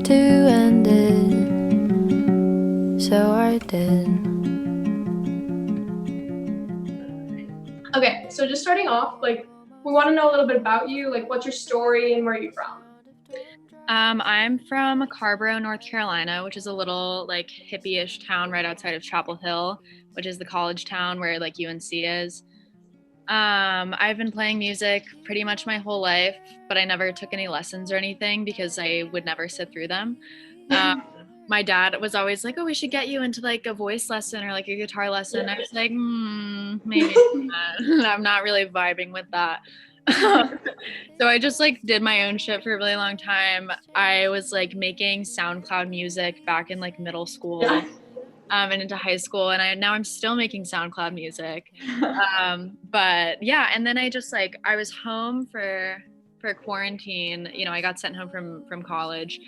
have to end it, so I did. Okay, so just starting off, like, we want to know a little bit about you, like, what's your story and where are you from? I'm from Carborough, North Carolina, which is a little like hippie-ish town right outside of Chapel Hill, which is the college town where like UNC is. I've been playing music pretty much my whole life, but I never took any lessons or anything because I would never sit through them. My dad was always like, "Oh, we should get you into like a voice lesson or like a guitar lesson." I was like, maybe not. I'm not really vibing with that. So I just like did my own shit for a really long time. I was like making SoundCloud music back in like middle school. And into high school, and now I'm still making SoundCloud music. But yeah, and then I just like I was home for quarantine. You know, I got sent home from college,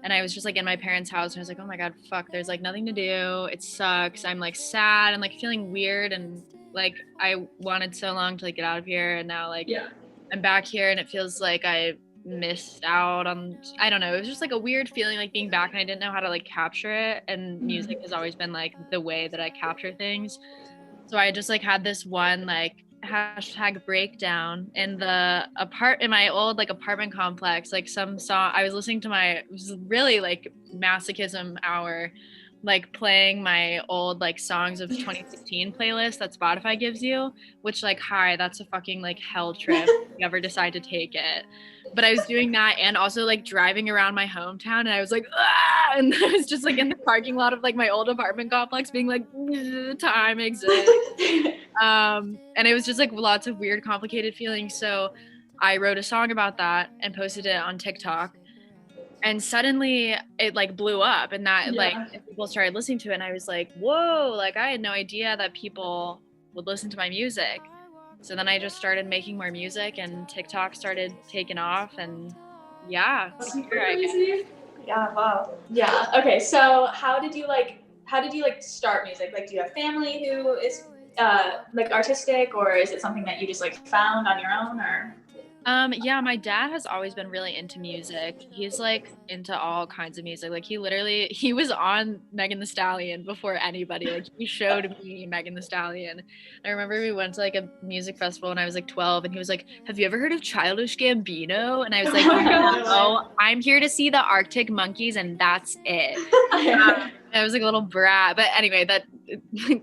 and I was just like in my parents' house, and I was like, oh my god, fuck, there's like nothing to do. It sucks. I'm like sad and like feeling weird, and like I wanted so long to like get out of here, and now like I'm back here, and it feels like I missed out on, I don't know, it was just like a weird feeling like being back, and I didn't know how to like capture it, and music has always been like the way that I capture things. So I just like had this one like hashtag breakdown in my old like apartment complex, like some song I was listening to, it was really like masochism hour, like playing my old like songs of 2016 playlist that Spotify gives you, which like, hi, that's a fucking like hell trip if you ever decide to take it. But I was doing that and also like driving around my hometown, and I was like, ah! And I was just like in the parking lot of like my old apartment complex being like, time exists. And it was just like lots of weird, complicated feelings. So I wrote a song about that and posted it on TikTok. And suddenly it like blew up, and that like people started listening to it, and I was like, whoa, like I had no idea that people would listen to my music. So then I just started making more music, and TikTok started taking off, and yeah, Super crazy. Yeah, wow. Yeah. Okay, so how did you like start music? Like, do you have family who is like artistic, or is it something that you just like found on your own, or? Yeah, my dad has always been really into music. He's like into all kinds of music. Like he was on Megan Thee Stallion before anybody. Like he showed me Megan Thee Stallion. I remember we went to like a music festival when I was like 12, and he was like, "Have you ever heard of Childish Gambino?" And I was like, "No, I'm here to see the Arctic Monkeys, and that's it." I was like a little brat, but anyway, that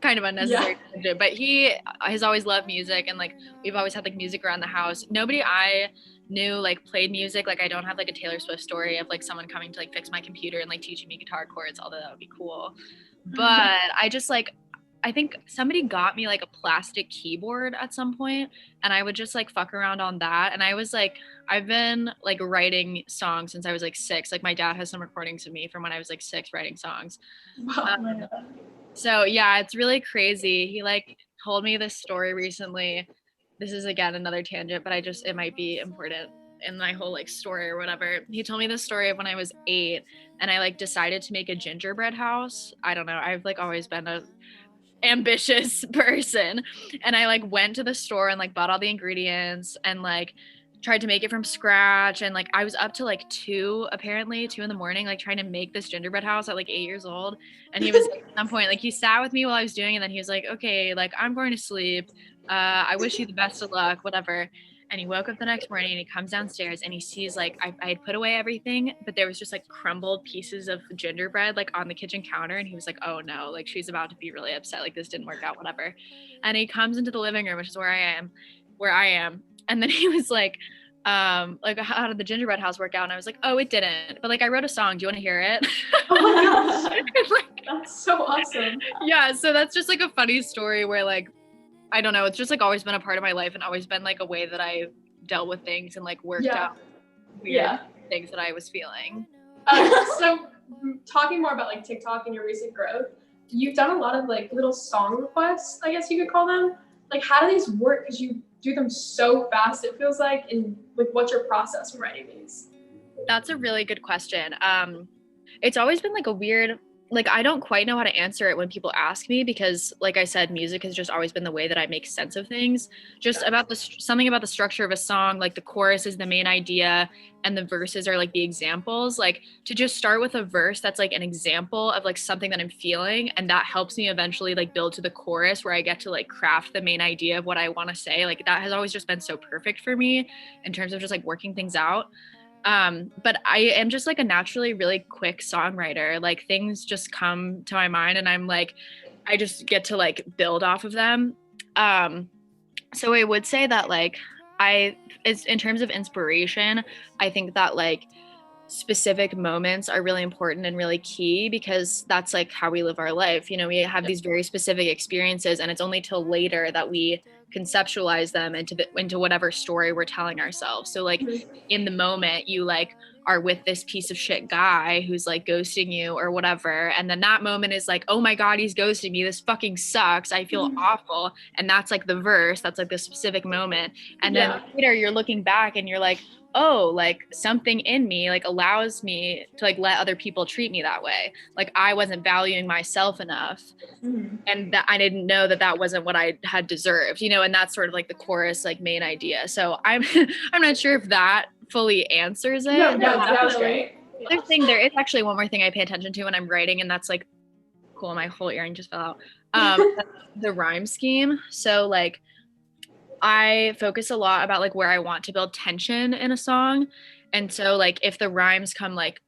kind of unnecessary. Yeah. But he has always loved music, and like we've always had like music around the house. Nobody I knew like played music. Like I don't have like a Taylor Swift story of like someone coming to like fix my computer and like teaching me guitar chords, although that would be cool. But I just like, I think somebody got me like a plastic keyboard at some point, and I would just like fuck around on that. And I was like, I've been like writing songs since I was like 6. Like my dad has some recordings of me from when I was like 6 writing songs. Wow. So yeah, it's really crazy. He like told me this story recently. This is again another tangent, but it might be important in my whole like story or whatever. He told me this story of when I was 8, and I like decided to make a gingerbread house. I don't know. I've like always been a ambitious person, and I like went to the store and like bought all the ingredients and like tried to make it from scratch, and like I was up to like 2 in the morning like trying to make this gingerbread house at like 8 years old. And he was like, at some point like he sat with me while I was doing it, and then he was like, okay, like I'm going to sleep, I wish you the best of luck, whatever. And he woke up the next morning, and he comes downstairs, and he sees like I had put away everything, but there was just like crumbled pieces of gingerbread like on the kitchen counter. And he was like, oh no, like she's about to be really upset, like this didn't work out, whatever. And he comes into the living room, which is where I am. And then he was like, how did the gingerbread house work out? And I was like, oh, it didn't, but like I wrote a song, do you want to hear it? Oh my gosh. Like, that's so awesome. Yeah, so that's just like a funny story where like I don't know, it's just like always been a part of my life, and always been like a way that I dealt with things and like worked out weird things that I was feeling. So talking more about like TikTok and your recent growth, you've done a lot of like little song requests, I guess you could call them. Like how do these work? Because you do them so fast, it feels like, and like what's your process for writing these? That's a really good question. It's always been like a weird like I don't quite know how to answer it when people ask me, because like I said, music has just always been the way that I make sense of things. Just about something about the structure of a song, like the chorus is the main idea and the verses are like the examples. Like to just start with a verse that's like an example of like something that I'm feeling, and that helps me eventually like build to the chorus where I get to like craft the main idea of what I want to say. Like that has always just been so perfect for me in terms of just like working things out. But I am just like a naturally really quick songwriter. Like things just come to my mind and I'm like, I just get to like build off of them. So I would say that like it's in terms of inspiration, I think that like specific moments are really important and really key, because that's like how we live our life. You know, we have these very specific experiences and it's only till later that we conceptualize them into whatever story we're telling ourselves. So like in the moment you like are with this piece of shit guy who's like ghosting you or whatever, and then that moment is like, oh my god, he's ghosting me, this fucking sucks, I feel awful, and that's like the verse, that's like the specific moment. And then later you're looking back and you're like, oh, like something in me like allows me to like let other people treat me that way. Like I wasn't valuing myself enough, and that I didn't know that that wasn't what I had deserved, you know, and that's sort of like the chorus like main idea. So I'm I'm not sure if that fully answers it. No, that was great. There is actually one more thing I pay attention to when I'm writing, and that's like cool, my whole earring just fell out. The rhyme scheme. So like I focus a lot about like where I want to build tension in a song. And so like if the rhymes come like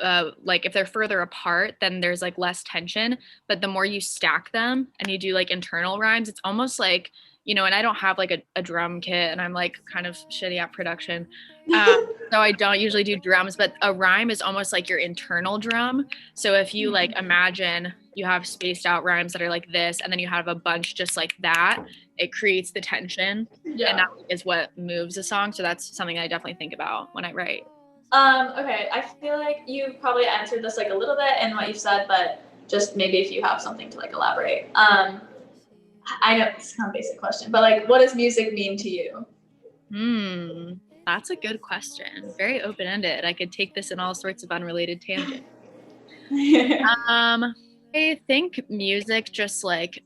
if they're further apart, then there's like less tension. But the more you stack them and you do like internal rhymes, it's almost like, you know, and I don't have like a drum kit and I'm like kind of shitty at production. So I don't usually do drums, but a rhyme is almost like your internal drum. So if you like imagine you have spaced out rhymes that are like this, and then you have a bunch just like that, it creates the tension. And that is what moves a song. So that's something I definitely think about when I write. Okay, I feel like you probably answered this like a little bit in what you said, but just maybe if you have something to like elaborate. I know it's kind of a basic question, but like, what does music mean to you? That's a good question. Very open-ended. I could take this in all sorts of unrelated tangents. I think music just like,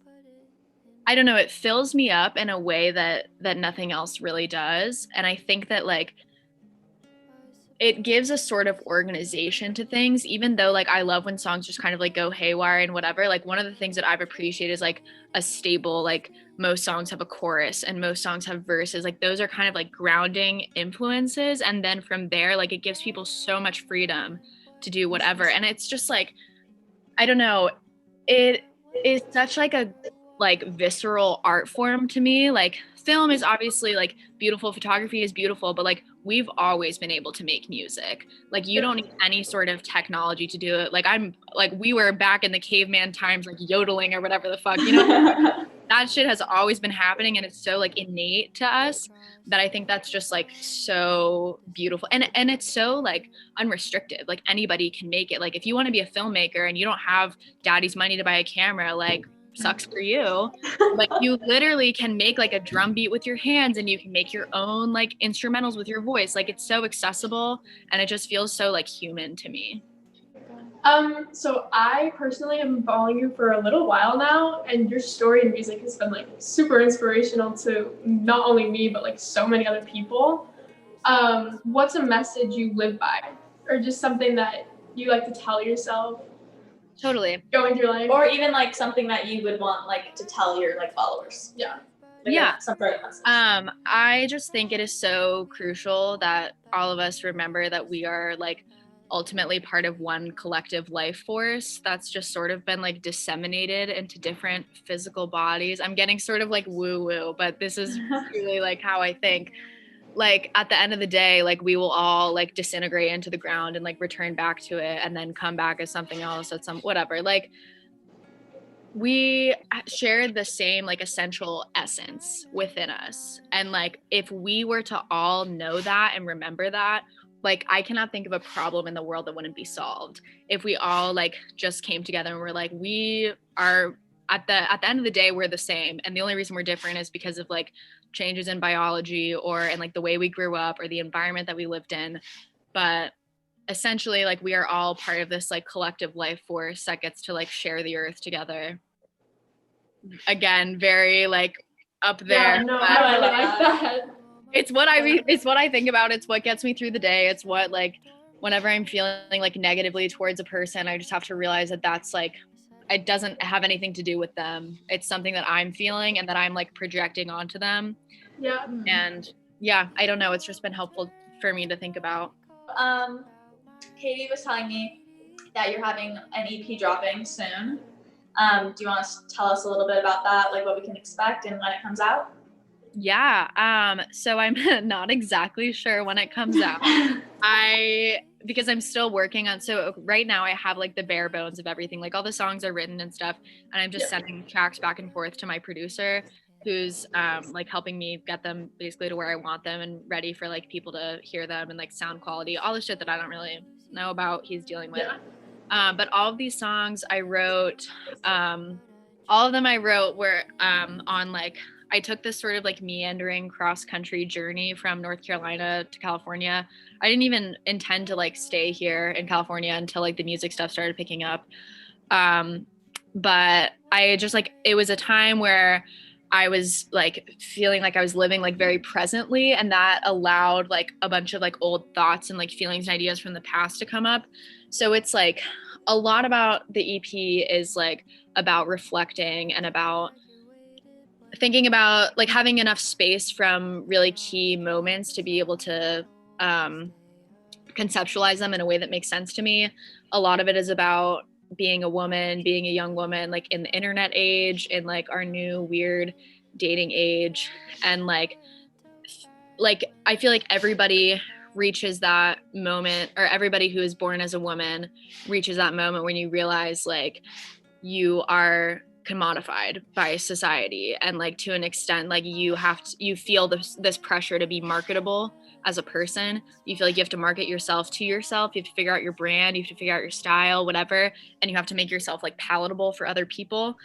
I don't know, it fills me up in a way that nothing else really does. And I think that like it gives a sort of organization to things, even though like I love when songs just kind of like go haywire and whatever. Like one of the things that I've appreciated is like a stable, like most songs have a chorus and most songs have verses. Like those are kind of like grounding influences. And then from there, like it gives people so much freedom to do whatever. And it's just like, I don't know, it is such like a like visceral art form to me. Like film is obviously like beautiful, photography is beautiful, but like we've always been able to make music. Like you don't need any sort of technology to do it. Like I'm like, we were back in the caveman times, like yodeling or whatever the fuck, you know. That shit has always been happening, and it's so like innate to us that I think that's just like so beautiful. And it's so like unrestricted. Like anybody can make it. Like if you want to be a filmmaker and you don't have daddy's money to buy a camera, like sucks for you. Like you literally can make like a drum beat with your hands, and you can make your own like instrumentals with your voice. Like it's so accessible, and it just feels so like human to me. So I personally have been following you for a little while now, and your story in music has been like super inspirational to not only me, but like so many other people. What's a message you live by, or just something that you like to tell yourself? Totally. Going through life. Or even like something that you would want like to tell your like followers. Yeah. Like, yeah. Some sort of message. I just think it is so crucial that all of us remember that we are like ultimately part of one collective life force that's just sort of been like disseminated into different physical bodies. I'm getting sort of like woo-woo, but this is really like how I think. Like at the end of the day, like we will all like disintegrate into the ground and like return back to it and then come back as something else at some whatever. Like we share the same like essential essence within us. And like if we were to all know that and remember that, like I cannot think of a problem in the world that wouldn't be solved if we all like just came together and we're like, we are at the end of the day, we're the same. And the only reason we're different is because of like changes in biology or in like the way we grew up or the environment that we lived in. But essentially like we are all part of this like collective life force that gets to like share the earth together. Again, very like up there. Yeah, no, but I really love like that. that. it's what it's what I think about. It's what gets me through the day. It's what like whenever I'm feeling like negatively towards a person, I just have to realize that that's like it doesn't have anything to do with them. It's something that I'm feeling and that I'm like projecting onto them. Yeah. And yeah, I don't know. It's just been helpful for me to think about. Katie was telling me that you're having an EP dropping soon. Do you want to tell us a little bit about that, like what we can expect and when it comes out? Yeah. So I'm not exactly sure when it comes out. Because I'm still working on, so right now I have like the bare bones of everything, like all the songs are written and stuff, and I'm just sending tracks back and forth to my producer, who's like helping me get them basically to where I want them and ready for like people to hear them, and like sound quality, all the shit that I don't really know about, he's dealing with. But all of these songs I wrote, all of them I wrote were on like, I took this sort of like meandering cross country journey from North Carolina to California. I didn't even intend to like stay here in California until like the music stuff started picking up. But I just like, it was a time where I was like feeling like I was living like very presently, and that allowed like a bunch of like old thoughts and like feelings and ideas from the past to come up. So it's like a lot about the EP is like about reflecting and about thinking about like having enough space from really key moments to be able to conceptualize them in a way that makes sense to me. A lot of it is about being a woman, being a young woman, like in the internet age, in like our new weird dating age. And like I feel like everybody reaches that moment, or everybody who is born as a woman reaches that moment when you realize like you are commodified by society, and like to an extent like you feel this pressure to be marketable as a person. You feel like you have to market yourself to yourself, you have to figure out your brand, you have to figure out your style, whatever, and you have to make yourself like palatable for other people.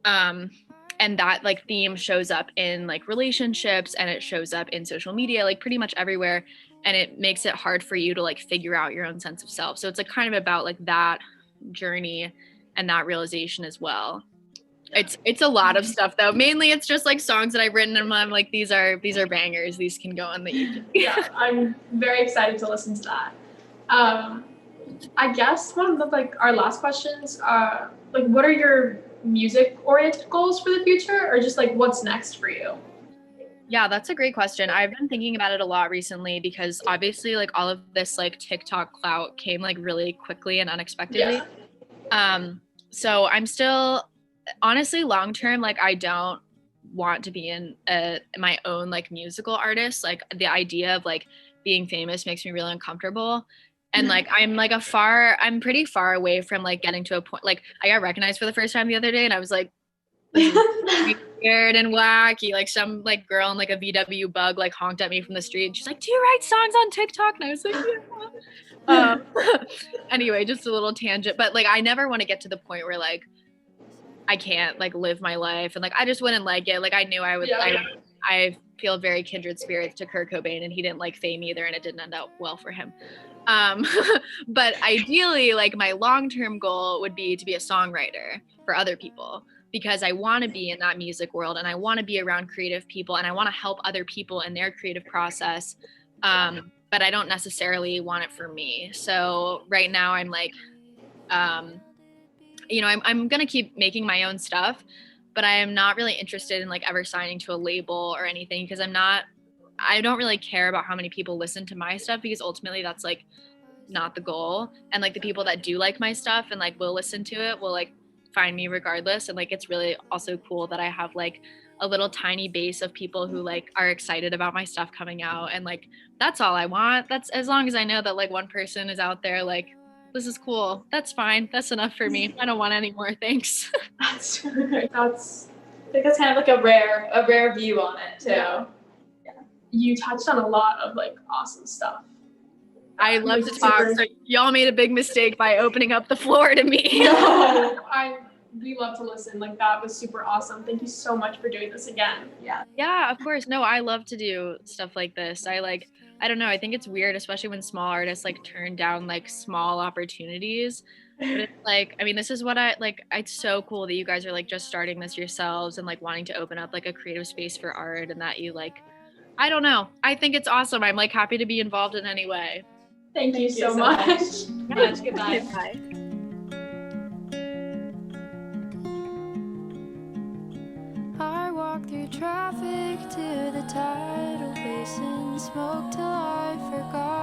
And that like theme shows up in like relationships, and it shows up in social media, like pretty much everywhere, and it makes it hard for you to like figure out your own sense of self. So it's like kind of about like that journey and that realization as well. It's a lot of stuff though. Mainly it's just like songs that I've written and I'm like, these are bangers. These can go on the EP. Yeah, I'm very excited to listen to that. I guess one of the like our last questions, like what are your music oriented goals for the future, or just like what's next for you? Yeah, that's a great question. I've been thinking about it a lot recently because obviously like all of this like TikTok clout came like really quickly and unexpectedly. So I'm still honestly long term, like I don't want to be in my own like musical artist. Like the idea of like being famous makes me really uncomfortable. And like I'm pretty far away from like getting to a point. Like I got recognized for the first time the other day, and I was like, this is weird and wacky. Like some like girl in like a VW bug like honked at me from the street, and she's like, do you write songs on TikTok? And I was like, yeah. Anyway, just a little tangent, but like I never want to get to the point where like I can't like live my life, and like I just wouldn't like it. Like I knew I would. I feel very kindred spirits to Kurt Cobain, and he didn't like fame either, and it didn't end out well for him. But ideally, like my long-term goal would be to be a songwriter for other people, because I want to be in that music world, and I want to be around creative people, and I want to help other people in their creative process. But I don't necessarily want it for me. So right now I'm like, you know, I'm going to keep making my own stuff, but I am not really interested in like ever signing to a label or anything, because I don't really care about how many people listen to my stuff, because ultimately that's like not the goal. And like the people that do like my stuff and like will listen to it will like find me regardless. And like it's really also cool that I have like a little tiny base of people who like are excited about my stuff coming out, and like that's all I want. That's as long as I know that like one person is out there like, this is cool, that's fine, that's enough for me. I don't want any more, thanks. I think that's kind of like a rare view on it too. Yeah. You touched on a lot of like awesome stuff. I love to talk, so y'all made a big mistake by opening up the floor to me. No, we love to listen. Like that was super awesome. Thank you so much for doing this again. Yeah, of course. No, I love to do stuff like this. I like I don't know. I think it's weird, especially when small artists like turn down like small opportunities. But it's like, I mean, this is what I like. It's so cool that you guys are like just starting this yourselves and like wanting to open up like a creative space for art and that you like, I don't know. I think it's awesome. I'm like happy to be involved in any way. Thank you so much. much. Much. Goodbye. Bye. I walk through traffic to the tidal basin, smoke till I forgot